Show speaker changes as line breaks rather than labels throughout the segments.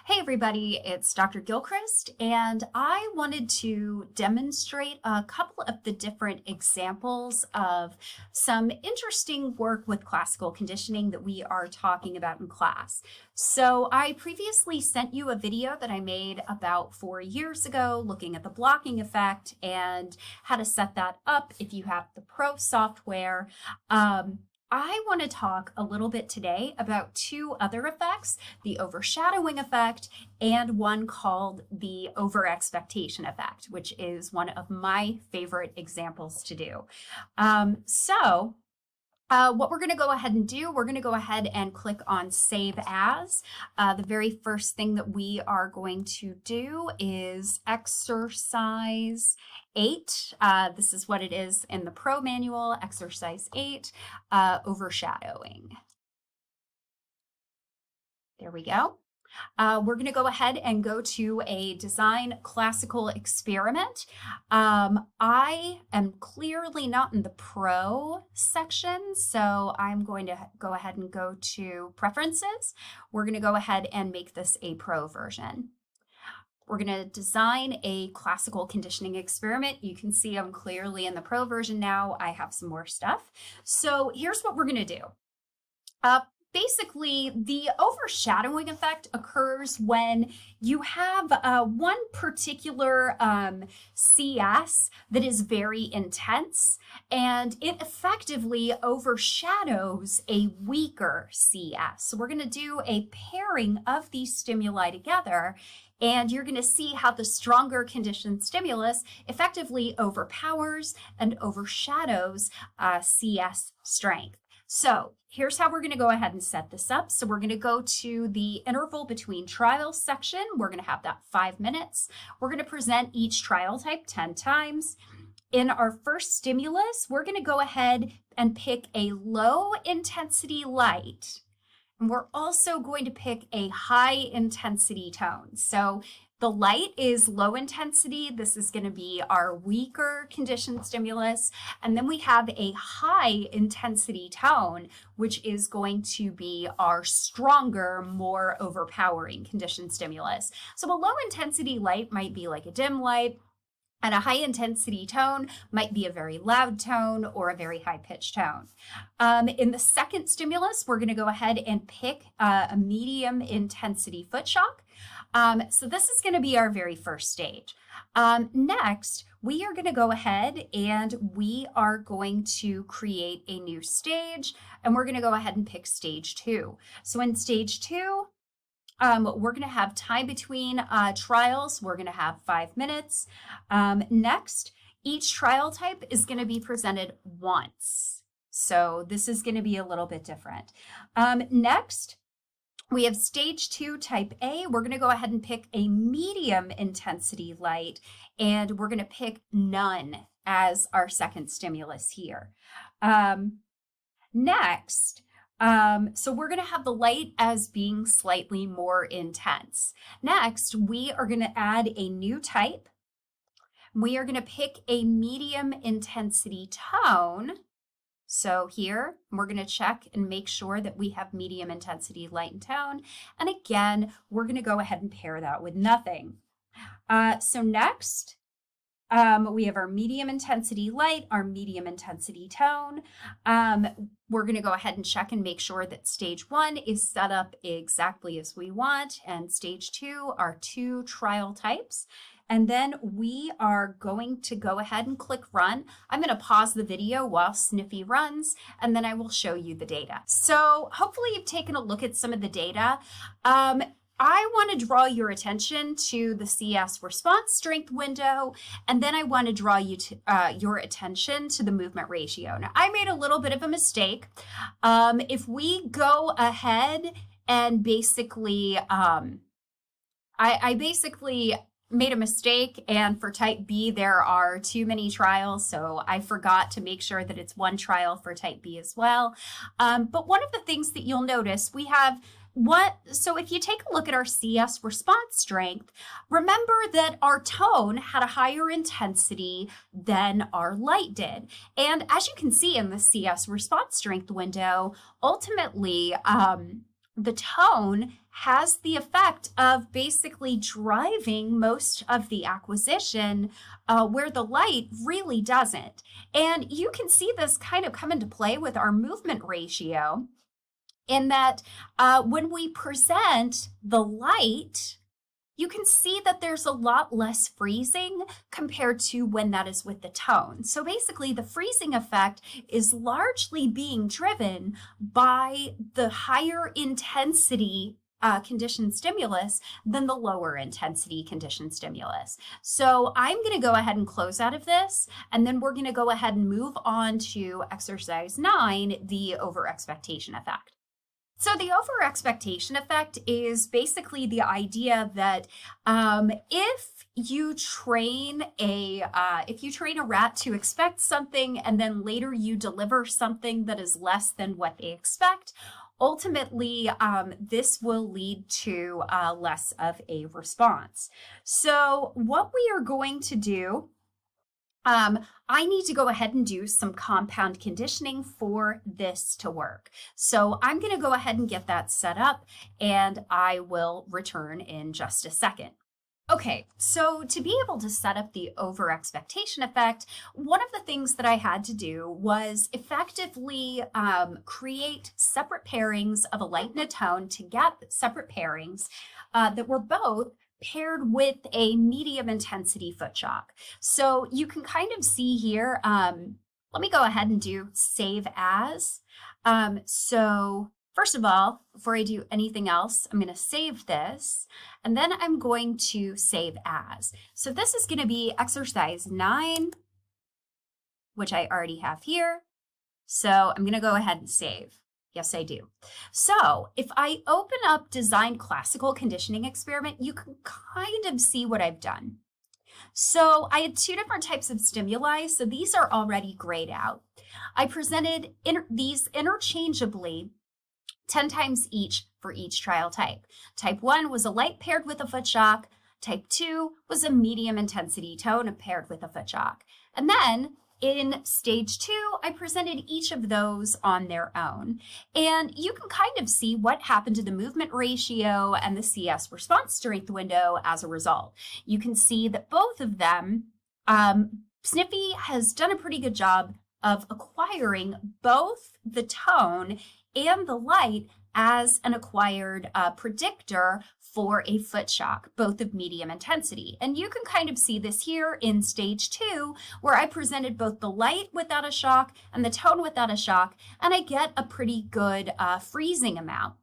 Hey everybody, it's Dr. Gilchrist, and I wanted to demonstrate a couple of the different examples of some interesting work with classical conditioning that we are talking about in class. So I previously sent you a video that I made about 4 years ago looking at the blocking effect and how to set that up if you have the Pro software. I want to talk a little bit today about two other effects, the overshadowing effect and one called the overexpectation effect, which is one of my favorite examples to do. What we're going to go ahead and do, we're going to go ahead and click on Save As. The very first thing that we are going to do is Exercise 8. This is what it is in the Pro Manual, Exercise 8, Overshadowing. There we go. We're going to go ahead and go to a design classical experiment. I am clearly not in the Pro section, so I'm going to go ahead and go to Preferences. We're going to go ahead and make this a Pro version. We're going to design a classical conditioning experiment. You can see I'm clearly in the Pro version now. I have some more stuff. So here's what we're going to do. Basically, the overshadowing effect occurs when you have one particular CS that is very intense, and it effectively overshadows a weaker CS. So we're going to do a pairing of these stimuli together, and you're going to see how the stronger conditioned stimulus effectively overpowers and overshadows CS strength. So here's how we're going to go ahead and set this up. So we're going to go to the interval between trials section. We're going to have that 5 minutes. We're going to present each trial type 10 times. In our first stimulus, we're going to go ahead and pick a low intensity light. And we're also going to pick a high intensity tone. So the light is low intensity. This is going to be our weaker conditioned stimulus. And then we have a high intensity tone, which is going to be our stronger, more overpowering conditioned stimulus. So a low intensity light might be like a dim light, and a high intensity tone might be a very loud tone or a very high pitched tone. In the second stimulus, we're going to go ahead and pick a medium intensity foot shock. So this is going to be our very first stage. Next, we are going to go ahead and we are going to create a new stage, and we're going to go ahead and pick stage 2. So in stage 2, we're going to have time between trials. We're going to have 5 minutes. Next, each trial type is going to be presented once. So this is going to be a little bit different. Next, we have stage 2, type A. We're going to go ahead and pick a medium intensity light, and we're going to pick none as our second stimulus here. Next, so we're going to have the light as being slightly more intense. Next, we are going to add a new type. We are going to pick a medium intensity tone. So here, we're going to check and make sure that we have medium intensity light and tone. And again, we're going to go ahead and pair that with nothing. So next, we have our medium intensity light, our medium intensity tone. We're going to go ahead and check and make sure that stage 1 is set up exactly as we want, and stage 2 are 2 trial types. And then we are going to go ahead and click run. I'm going to pause the video while Sniffy runs, and then I will show you the data. So hopefully you've taken a look at some of the data. I want to draw your attention to the CS response strength window, and then I want to draw your attention to the movement ratio. Now, I made a little bit of a mistake. If we go ahead and basically, I basically made a mistake, and for type B there are too many trials, so I forgot to make sure that it's one trial for type B as well. But one of the things that you'll notice, we have so if you take a look at our CS response strength, remember that our tone had a higher intensity than our light did. And as you can see in the CS response strength window, ultimately the tone has the effect of basically driving most of the acquisition, where the light really doesn't. And you can see this kind of come into play with our movement ratio, in that when we present the light, you can see that there's a lot less freezing compared to when that is with the tone. So basically, the freezing effect is largely being driven by the higher intensity conditioned stimulus than the lower intensity conditioned stimulus. So I'm going to go ahead and close out of this, and then we're going to go ahead and move on to exercise 9, the overexpectation effect. So the overexpectation effect is basically the idea that if you train a rat to expect something and then later you deliver something that is less than what they expect, ultimately this will lead to less of a response. So what we are going to do, I need to go ahead and do some compound conditioning for this to work. So I'm going to go ahead and get that set up, and I will return in just a second. Okay, so to be able to set up the overexpectation effect, one of the things that I had to do was effectively create separate pairings of a light and a tone to get separate pairings that were both paired with a medium intensity foot shock. So you can kind of see here, let me go ahead and do save as. So first of all, before I do anything else, I'm going to save this, and then I'm going to save as. So this is going to be exercise 9, which I already have here. So I'm going to go ahead and save. Yes, I do. So if I open up Design Classical Conditioning Experiment, you can kind of see what I've done. So I had 2 different types of stimuli, so these are already grayed out. I presented these interchangeably 10 times each for each trial type. Type 1 was a light paired with a foot shock. Type 2 was a medium intensity tone paired with a foot shock. And then in stage 2, I presented each of those on their own. And you can kind of see what happened to the movement ratio and the CS response strength window as a result. You can see that both of them, Sniffy has done a pretty good job of acquiring both the tone and the light as an acquired predictor for a foot shock, both of medium intensity. And you can kind of see this here in stage 2, where I presented both the light without a shock and the tone without a shock, and I get a pretty good freezing amount.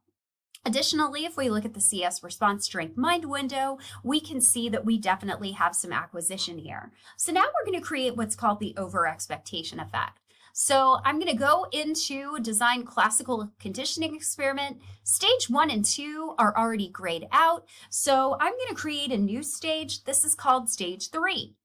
Additionally, if we look at the CS response strength mind window, we can see that we definitely have some acquisition here. So now we're going to create what's called the overexpectation effect. So I'm going to go into Design Classical Conditioning Experiment. Stage 1 and 2 are already grayed out, so I'm going to create a new stage. This is called Stage 3.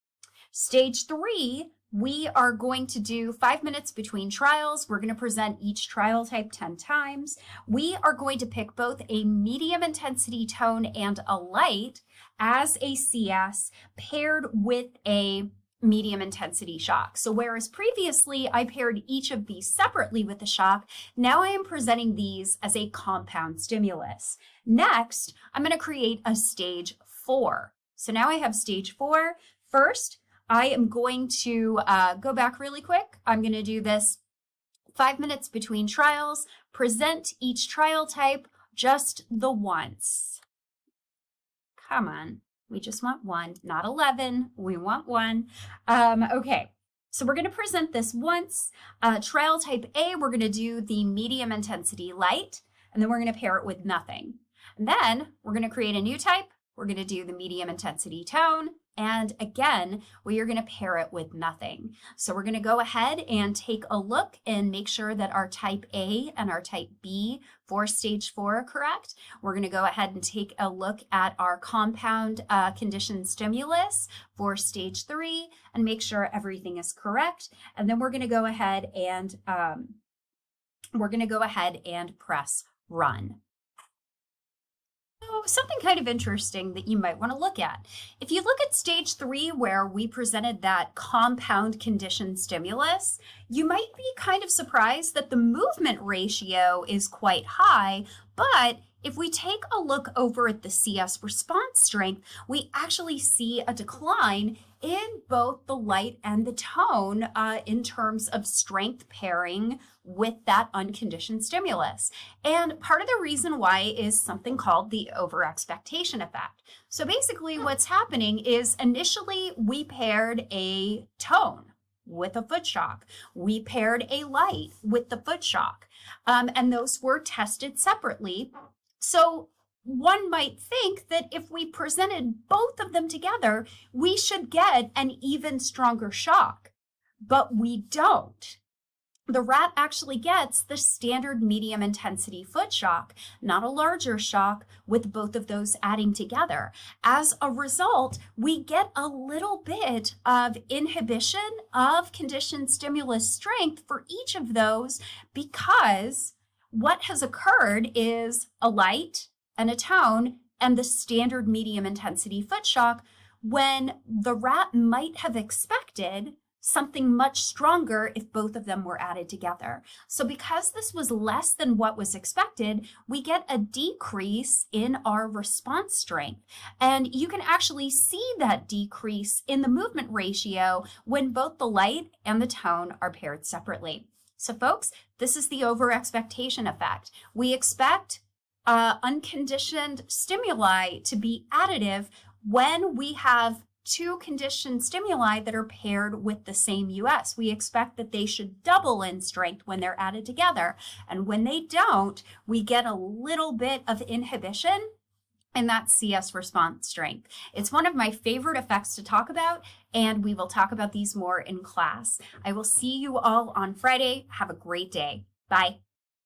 Stage 3, we are going to do 5 minutes between trials. We're going to present each trial type 10 times. We are going to pick both a medium intensity tone and a light as a CS paired with a medium intensity shock. So whereas previously I paired each of these separately with a shock, now I am presenting these as a compound stimulus. Next, I'm going to create a stage 4. So now I have stage 4. First, I am going to go back really quick. I'm going to do this 5 minutes between trials, present each trial type just the once. Come on. We just want 1, not 11. We want 1. Okay, so we're going to present this once. Trial type A, we're going to do the medium intensity light, and then we're going to pair it with nothing. And then we're going to create a new type. We're going to do the medium intensity tone, and again, we are going to pair it with nothing. So we're going to go ahead and take a look and make sure that our type A and our type B for stage 4 are correct. We're going to go ahead and take a look at our compound conditioned stimulus for stage 3 and make sure everything is correct. And then we're going to go ahead and press run. So something kind of interesting that you might want to look at. If you look at stage 3, where we presented that compound conditioned stimulus, you might be kind of surprised that the movement ratio is quite high, but if we take a look over at the CS response strength, we actually see a decline in both the light and the tone in terms of strength pairing with that unconditioned stimulus. And part of the reason why is something called the overexpectation effect. So basically what's happening is initially we paired a tone with a foot shock. We paired a light with the foot shock, and those were tested separately. So one might think that if we presented both of them together, we should get an even stronger shock, but we don't. The rat actually gets the standard medium intensity foot shock, not a larger shock, with both of those adding together. As a result, we get a little bit of inhibition of conditioned stimulus strength for each of those, because what has occurred is a light and a tone and the standard medium intensity foot shock, when the rat might have expected something much stronger if both of them were added together. So because this was less than what was expected, we get a decrease in our response strength. And you can actually see that decrease in the movement ratio when both the light and the tone are paired separately. So folks, this is the overexpectation effect. We expect unconditioned stimuli to be additive when we have two conditioned stimuli that are paired with the same US. We expect that they should double in strength when they're added together. And when they don't, we get a little bit of inhibition in that CS response strength. It's one of my favorite effects to talk about, and we will talk about these more in class. I will see you all on Friday. Have a great day. Bye.